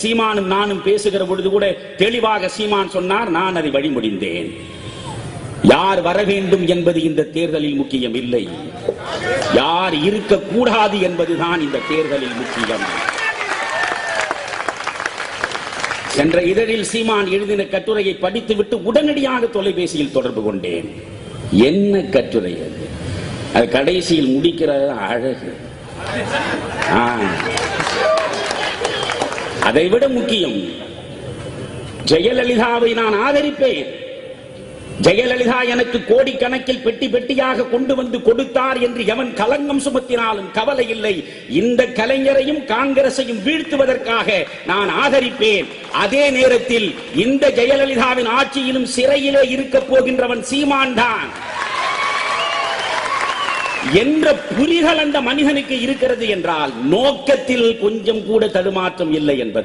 சீமானும் நானும் பேசுகிற பொழுது கூட தெளிவாக சீமான் சொன்னார், நான் அதை வழிமொழிந்தேன். யார் வர வேண்டும் என்பது இந்த தேர்தலில் முக்கியம் இல்லை, யார் இருக்கக்கூடாது என்பதுதான் இந்த தேர்தலில் முக்கியம். சென்ற இதழில் சீமான் எழுதின கட்டுரையை படித்துவிட்டு உடனடியாக தொலைபேசியில் தொடர்பு கொண்டேன். என்ன கட்டுரை அது கடைசியில் முடிக்கிற அழகு. அதைவிட முக்கியம், ஜெயலலிதாவை நான் ஆதரிப்பேன். ஜெயலலிதா எனக்கு கோடிக்கணக்கில் பெட்டி பெட்டியாக கொண்டு வந்து கொடுத்தார் என்று எவன் கலங்கம் சுமத்தினாலும் கவலை இல்லை. இந்த கலைஞரையும் காங்கிரசையும் வீழ்த்துவதற்காக நான் ஆதரிப்பேன். அதே நேரத்தில் இந்த ஜெயலலிதாவின் ஆட்சியிலும் சிறையிலே இருக்க போகின்றவன் சீமான் தான் என்ற புரிதல் அந்த மனிதனுக்கு இருக்கிறது என்றால் நோக்கத்தில் கொஞ்சம் கூட தடுமாற்றம் இல்லை என்பது.